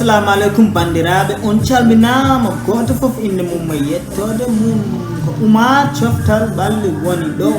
Assalamu alaikum bandiraɓe, on calminama goto fof inde mum e yettode mum ko Oumar Coftal Balde woni ɗo.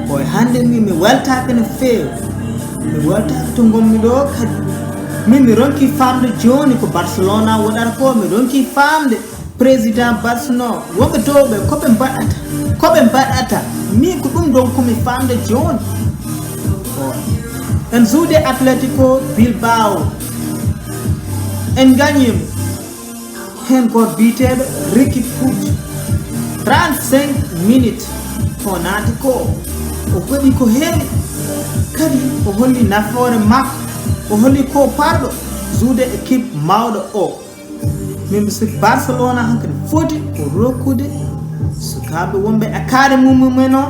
Koye hande mi weltaki no fewi, mi weltaki to gommi ɗo kadi mi ronki famde joni ko Barcelona waɗata ko, mi ronki famde président Barcelona wonɓe towɓe koɓe mbaɗata min ko ɗum ɗon komi famde joni. En suude Atletico Bilbao en gagnimo hen goto biteɗo Riqui Puig 35 minutes ko naati ko o waɗi ko heewi kadi o holli nafoore makko, o holli ko parɗo suude équipe mawɗo o. min sikki Barcelona hankkadi foti ko rokkude sukaɓe wonɓe académie mumen o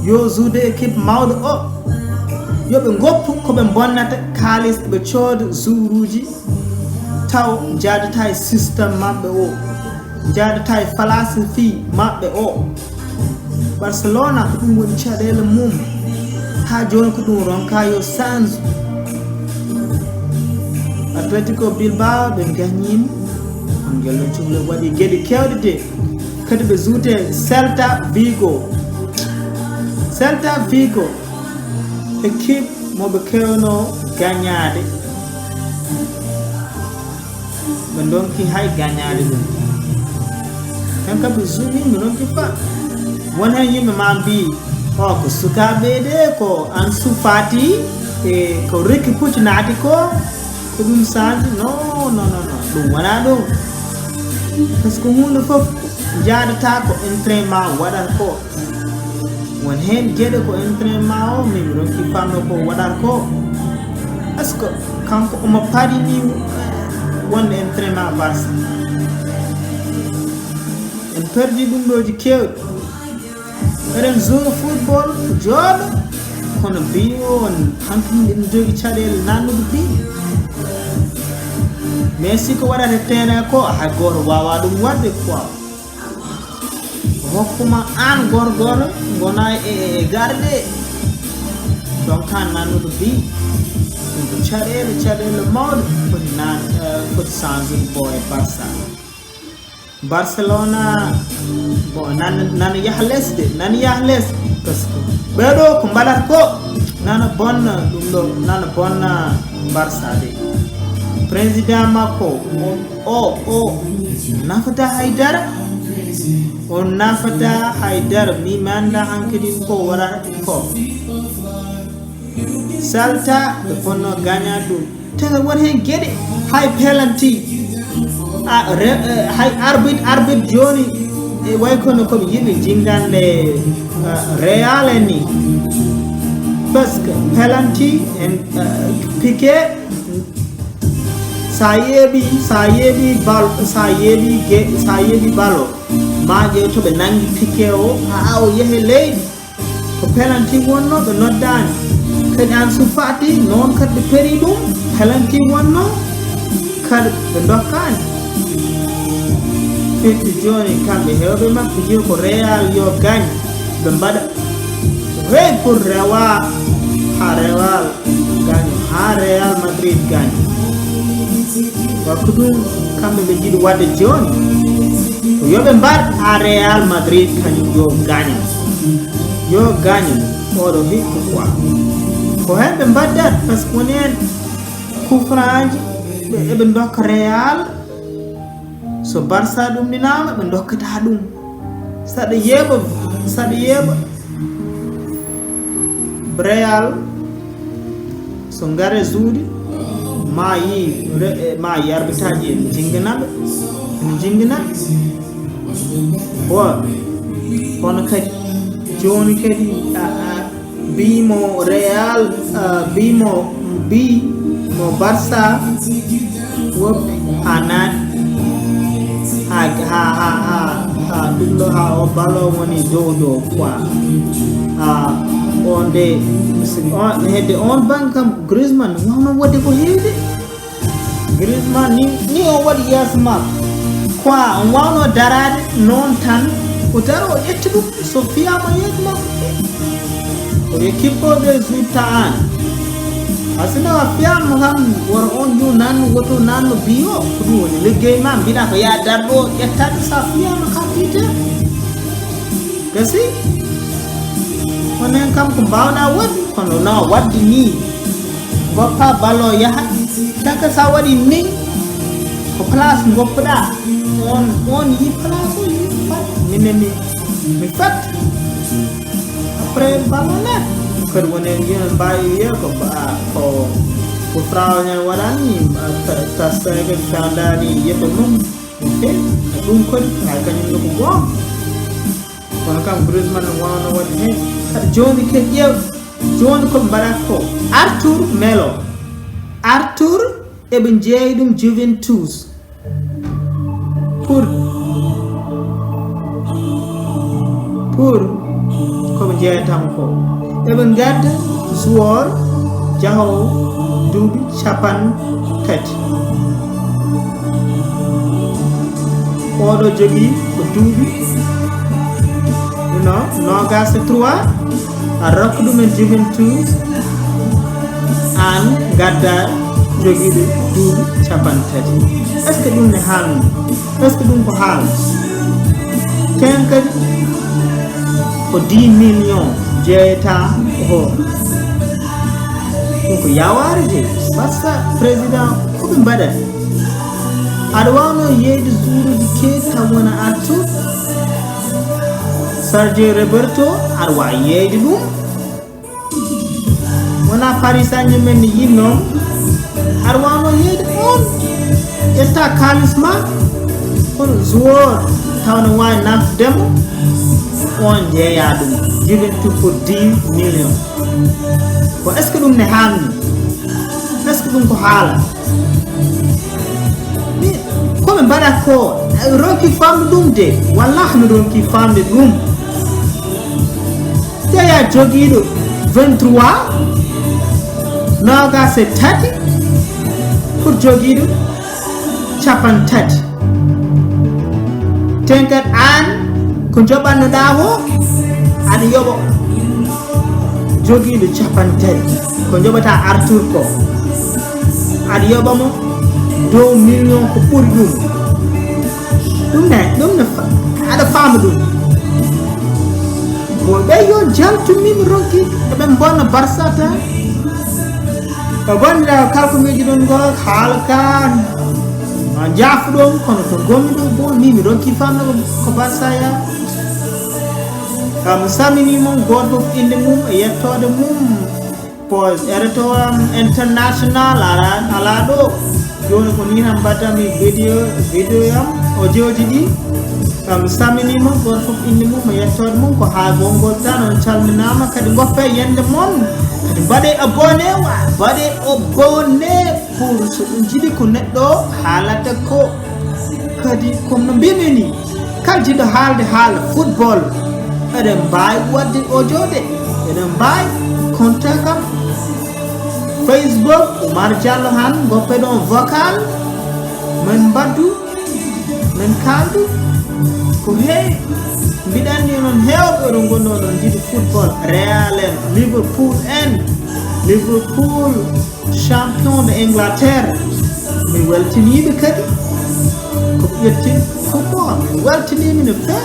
yo suude équipe mawɗo o, yoɓe goppu koɓe bonnata kalis ɓe cooda jour uji taw jadata e systéme maɓɓe o, jadata e philosophie maɓɓe o. Barcelona ko ɗum woni caɗele mum ha joni ko ɗum ronka yo change. Atletico Bilbao ɓe gagnima on gello cuhle waɗi gueɗe kewɗe de kadi ɓe juute Celta Vigo équipe moɓe kewno gagnade, ɓe donki hay gagnade ɗum hen kam ɓe suumi mi donki fa. won hen yimɓe ma mbi o ko sukaɓe de ko Ansu Fati e ko Riqui Puig naati ko ɗum sanji. non ɗum wona ɗum, par ce que hunde foof jadata ko entraînement waɗata ko. won hen gueɗe ko entraînement o min ronki famno ko waɗata ko, est ce que kanko omo paɗini wonde entraînement Barça. en perdi ɗum ɗoji kewɗi, eɗen joue football jooɗo kono bi on hankkadi ɗen jogui caɗele nannude bi, mais si ko waɗata terrain ko hay goto wawa ɗum wadde quoi. hokkuma an gorgoro gona e garde donc kan nannude bi ɗum ko caɗele mawɗe foti changer bo e Barça. Barcelona bon nana yaha less par ce que ɓeɗo ko mbaɗata ko nana bonna ɗum ɗo, nana bonna Barça de. président makko o nafata haydara, on nafata haydara, mi manda hankkadi ko waɗata ko. Celta ɓe fonno gagna ɗum tawa won hen gueɗe hay penalty hay arbitre joni e way kono koɓe yiɗi jingande Real en ni, par ce que penalty en Piqué sa yeeɓi balo ma ƴeew to ɓe nangi Piqué o ha o yeehe leydi ko penalty wonno ɓe noddani. kadi Ansu Fati noon kadi ɓe peeri ɗum penalty wonno kadi ɓe dokkani. firti joni kamɓe hewɓe mabɓe jiwi ko Real yo gagne, ɓe mbaɗa hey pour Real gagne, ha Real Madrid gagne. wakko ɗum kamɓe ɓe jiiɗi wadde joni ko yoɓe mbaɗ ha Real Madrid kañum yo gagne oɗo hikka quoi. ko hen ɓe mbaddat par ce que woni hen coup franc ji eɓe dokka Real. so Barça ɗumɗinama ɓe dokkata ɗum. saɗa yeeɓa Real so ngare juuɗe ma yi arbitaji en jinginaɓe kono kadi joni kadi bimo Real bimo Barça woppi ha naati ha ɗum ɗo ha o balo woni dow quoi. on de hedde on banggue kam Griezmann wawno wadde ko heewde. Griezmann ni o waɗi yeeso makko quoi, on wawno darade noon tan o daro o ƴetta ɗum so fiyama yeeso makko o équipe o de joutta an asina fiam ham war on yu nan woto nan biyo kudu ni liggey man bina ko ya dardo yetta sa fiam ka pita kasi onen kam ko bawna wad kono na waddi ni goppa balo ya taka sa wadi ni ko place goppada on yi place yi fat mineni mi fat après balona kër wonen yeen bayi ye ko ko fraunya wadani ta sege fandani yebe mum te dum ko ay kanyum ko gom kono kam Griezmann wana wadi he kada joni ke yew joni ko barako Arthur eben jeydum Juventus pour ko jeetam ko eben gadda joueur jaho duubi chapan tati odo jogi ko duubi nogas 3 a rakdu men Juventus an gadda jogi duubi chapan tati est ce que dum ne hal est ce que dum ko hal ken kadi ko 10 millions jeta ho ko yaware je basta president ko be bada adwano yedi zuru di ke tawana atu Sergio Roberto arwa yedi dum wana Paris Saint-Germain yinno arwano yedi on etta kalisma on joueur tawna wa naf demo on jeya dum Juventus pour 10 millions ko est ce que dum ne hamni est ce que dum ko hala ni ko be bada ko roki fam dum de wallahi no roki fam de dum jeya jogido 23 naga se 30 pour jogido chapan 30 tenkat an ko jobano dawo ani yobo jogiiɗo capantati ko jobata Arthur ko aɗa yoɓamo dow million ko ɓuri ɗum ne aɗa faama ɗum bo ɓe yo jaltumimi ronki eɓe bonna Barça tan ko gonɗiɗa kalko miji ɗon go haala kan jaafuɗon kono to gommi ɗo bo mimi ronki famna ko Barça ya kam samini mum goto inde mum e yettode mum pos ereto international ala do joni ko ni ham batami video yam o joji di kam samini mum goto inde mum e yettode mum ko ha gongol tan on calminama kadi goppe yende mon kadi bade abonné pour so dum jidi ko neddo halata ko kadi kom no bimini kal jido halde haala football eden bay wadde o jode eden bay contact am Facebook Oumar Diallo han goppe don vocal men baddu men kaldu ko hey bidani non hewbe do gonno don jidi football Real and Liverpool champion de Angleterre mi weltini be kadi ko yetti football mi weltini mi no fe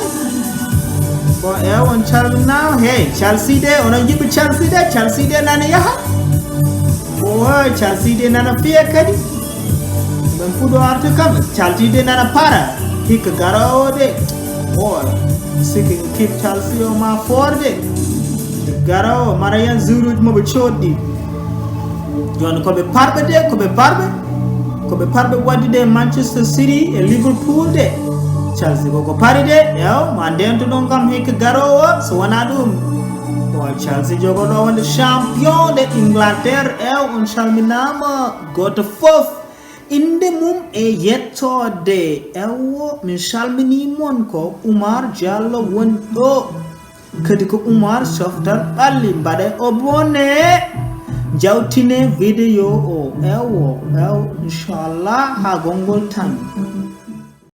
bo e on now hey Chelsea de on jibi Chelsea de nana yaha oh Chelsea de nana fiya kadi ben fudo arto kam Chelsea de nana para hik garawo de oh siki keep Chelsea o ma forde garawo marayan zuruj mo be choddi jon ko be parbe waddi de Manchester City e Liverpool de Chelsea ko pari de yo mandento don kam hik garowo so wana dum bo Chelsea jogo do wonde champion de Inglaterre e on salminama goto fof inde mum e yettode ewo min salmini mon ko Oumar Diallo won do kadi ko Oumar softal balli bade abonné jawtine video o ewo inshallah ha gongol tan